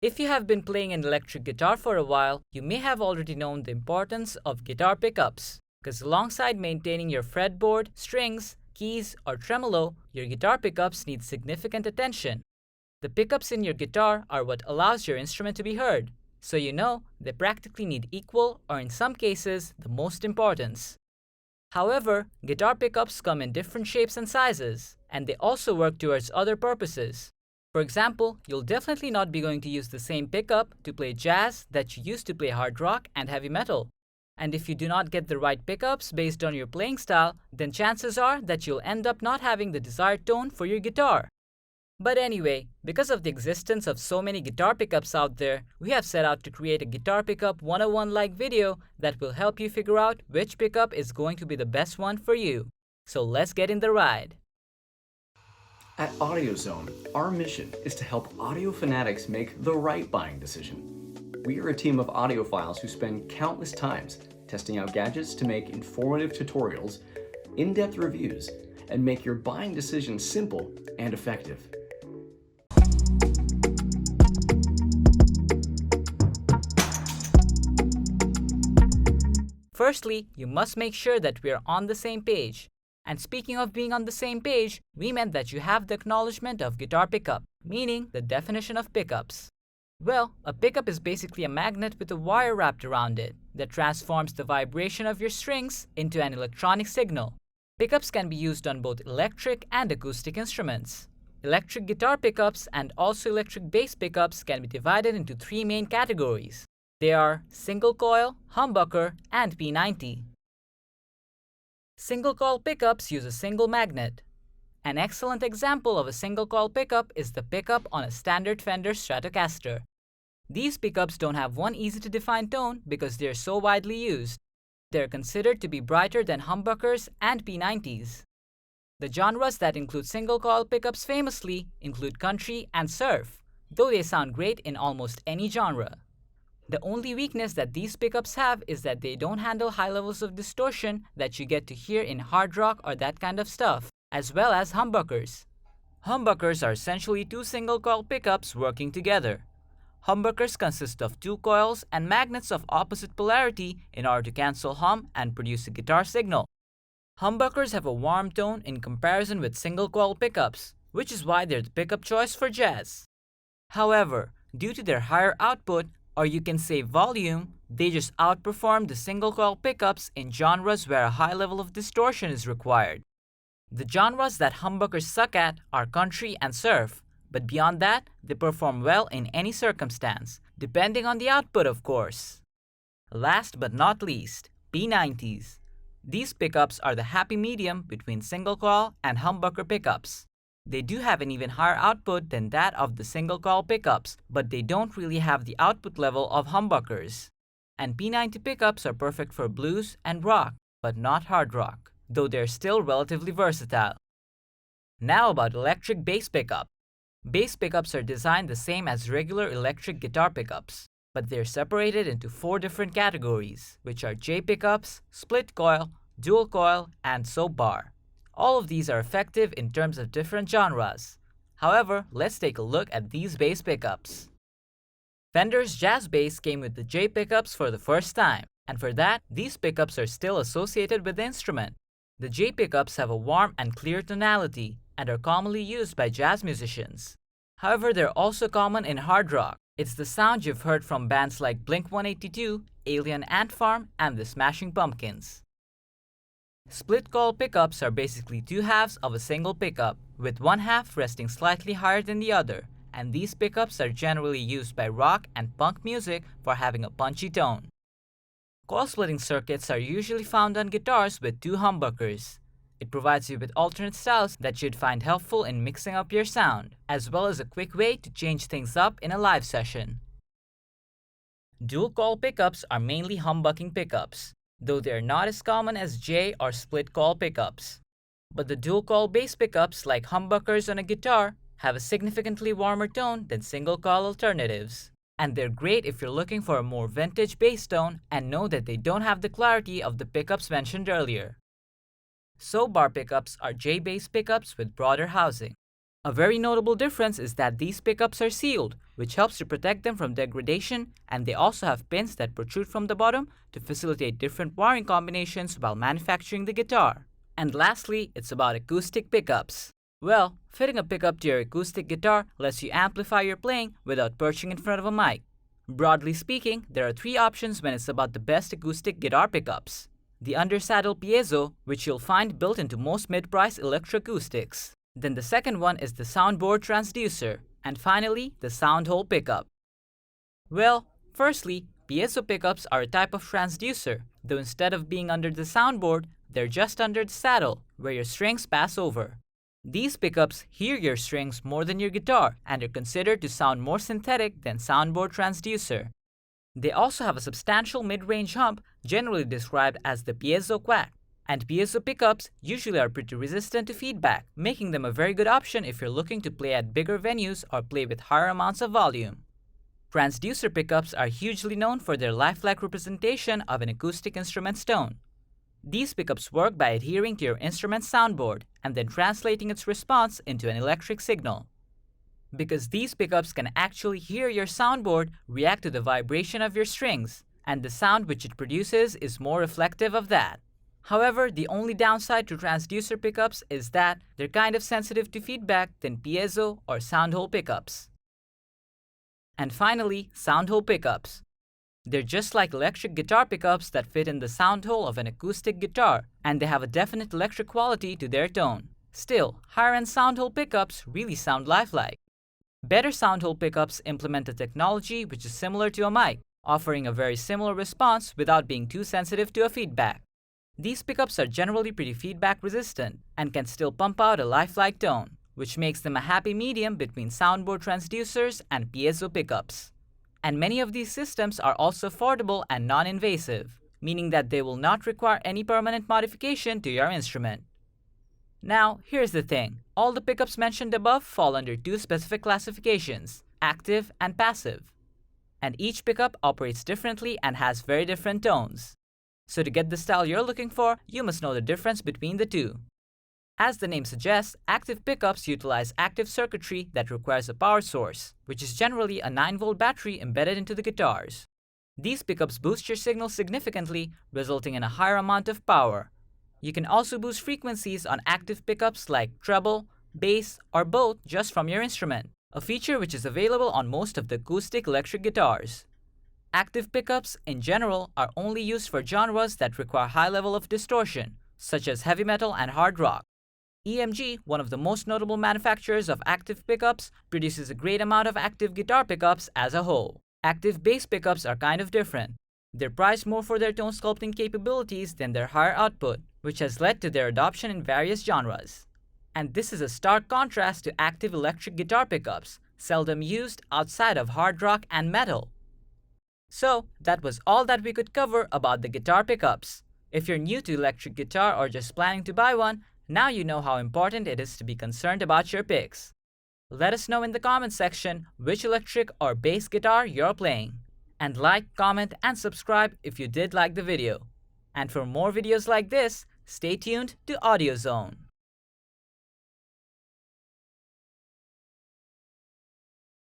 If you have been playing an electric guitar for a while, you may have already known the importance of guitar pickups, because alongside maintaining your fretboard, strings, keys, or tremolo, your guitar pickups need significant attention. The pickups in your guitar are what allows your instrument to be heard, so you know they practically need equal, or in some cases, the most importance. However, guitar pickups come in different shapes and sizes, and they also work towards other purposes. For example, you'll definitely not be going to use the same pickup to play jazz that you used to play hard rock and heavy metal. And if you do not get the right pickups based on your playing style, then chances are that you'll end up not having the desired tone for your guitar. But anyway, because of the existence of so many guitar pickups out there, we have set out to create a Guitar Pickup 101-like video that will help you figure out which pickup is going to be the best one for you. So let's get in the ride. At AudioZone, our mission is to help audio fanatics make the right buying decision. We are a team of audiophiles who spend countless times testing out gadgets to make informative tutorials, in-depth reviews, and make your buying decision simple and effective. Firstly, you must make sure that we are on the same page. And speaking of being on the same page, we meant that you have the acknowledgement of guitar pickup, meaning the definition of pickups. Well, a pickup is basically a magnet with a wire wrapped around it that transforms the vibration of your strings into an electronic signal. Pickups can be used on both electric and acoustic instruments. Electric guitar pickups and also electric bass pickups can be divided into three main categories. They are single coil, humbucker, and P90. Single coil pickups use a single magnet. An excellent example of a single coil pickup is the pickup on a standard Fender Stratocaster. These pickups don't have one easy to define tone because they are so widely used. They are considered to be brighter than humbuckers and P90s. The genres that include single coil pickups famously include country and surf, though they sound great in almost any genre. The only weakness that these pickups have is that they don't handle high levels of distortion that you get to hear in hard rock or that kind of stuff, as well as humbuckers. Humbuckers are essentially two single coil pickups working together. Humbuckers consist of two coils and magnets of opposite polarity in order to cancel hum and produce a guitar signal. Humbuckers have a warm tone in comparison with single coil pickups, which is why they're the pickup choice for jazz. However, due to their higher output, or you can say volume, they just outperform the single coil pickups in genres where a high level of distortion is required. The genres that humbuckers suck at are country and surf, but beyond that, they perform well in any circumstance, depending on the output of course. Last but not least, P90s. These pickups are the happy medium between single coil and humbucker pickups. They do have an even higher output than that of the single coil pickups, but they don't really have the output level of humbuckers. And P90 pickups are perfect for blues and rock, but not hard rock, though they're still relatively versatile. Now about electric bass pickup. Bass pickups are designed the same as regular electric guitar pickups, but they're separated into four different categories, which are J pickups, split coil, dual coil, and soap bar. All of these are effective in terms of different genres. However, let's take a look at these bass pickups. Fender's jazz bass came with the J pickups for the first time, and for that, these pickups are still associated with the instrument. The J pickups have a warm and clear tonality and are commonly used by jazz musicians. However, they're also common in hard rock. It's the sound you've heard from bands like Blink-182, Alien Ant Farm, and the Smashing Pumpkins. Split coil pickups are basically two halves of a single pickup, with one half resting slightly higher than the other, and these pickups are generally used by rock and punk music for having a punchy tone. Coil splitting circuits are usually found on guitars with two humbuckers. It provides you with alternate styles that you'd find helpful in mixing up your sound, as well as a quick way to change things up in a live session. Dual coil pickups are mainly humbucking pickups, though they are not as common as J or split coil pickups. But the dual coil bass pickups like humbuckers on a guitar have a significantly warmer tone than single coil alternatives. And they're great if you're looking for a more vintage bass tone and know that they don't have the clarity of the pickups mentioned earlier. Soap bar pickups are J bass pickups with broader housing. A very notable difference is that these pickups are sealed, which helps to protect them from degradation, and they also have pins that protrude from the bottom to facilitate different wiring combinations while manufacturing the guitar. And lastly, it's about acoustic pickups. Well, fitting a pickup to your acoustic guitar lets you amplify your playing without perching in front of a mic. Broadly speaking, there are three options when it's about the best acoustic guitar pickups. The undersaddle piezo, which you'll find built into most mid-price electroacoustics. Then the second one is the soundboard transducer. And finally, the sound hole pickup. Well, firstly, piezo pickups are a type of transducer, though instead of being under the soundboard, they're just under the saddle, where your strings pass over. These pickups hear your strings more than your guitar and are considered to sound more synthetic than soundboard transducer. They also have a substantial mid-range hump, generally described as the piezo quack. And piezo pickups usually are pretty resistant to feedback, making them a very good option if you're looking to play at bigger venues or play with higher amounts of volume. Transducer pickups are hugely known for their lifelike representation of an acoustic instrument's tone. These pickups work by adhering to your instrument's soundboard and then translating its response into an electric signal. Because these pickups can actually hear your soundboard react to the vibration of your strings, and the sound which it produces is more reflective of that. However, the only downside to transducer pickups is that they're kind of sensitive to feedback than piezo or sound hole pickups. And finally, sound hole pickups. They're just like electric guitar pickups that fit in the sound hole of an acoustic guitar, and they have a definite electric quality to their tone. Still, higher-end sound hole pickups really sound lifelike. Better sound hole pickups implement a technology which is similar to a mic, offering a very similar response without being too sensitive to a feedback. These pickups are generally pretty feedback resistant and can still pump out a lifelike tone, which makes them a happy medium between soundboard transducers and piezo pickups. And many of these systems are also affordable and non-invasive, meaning that they will not require any permanent modification to your instrument. Now, here's the thing. All the pickups mentioned above fall under two specific classifications, active and passive. And each pickup operates differently and has very different tones. So to get the style you're looking for, you must know the difference between the two. As the name suggests, active pickups utilize active circuitry that requires a power source, which is generally a 9-volt battery embedded into the guitars. These pickups boost your signal significantly, resulting in a higher amount of power. You can also boost frequencies on active pickups like treble, bass, or both just from your instrument, a feature which is available on most of the acoustic electric guitars. Active pickups, in general, are only used for genres that require high level of distortion, such as heavy metal and hard rock. EMG, one of the most notable manufacturers of active pickups, produces a great amount of active guitar pickups as a whole. Active bass pickups are kind of different. They're priced more for their tone sculpting capabilities than their higher output, which has led to their adoption in various genres. And this is a stark contrast to active electric guitar pickups, seldom used outside of hard rock and metal. So, that was all that we could cover about the guitar pickups. If you're new to electric guitar or just planning to buy one, now you know how important it is to be concerned about your picks. Let us know in the comments section which electric or bass guitar you're playing. And like, comment, and subscribe if you did like the video. And for more videos like this, stay tuned to AudioZone.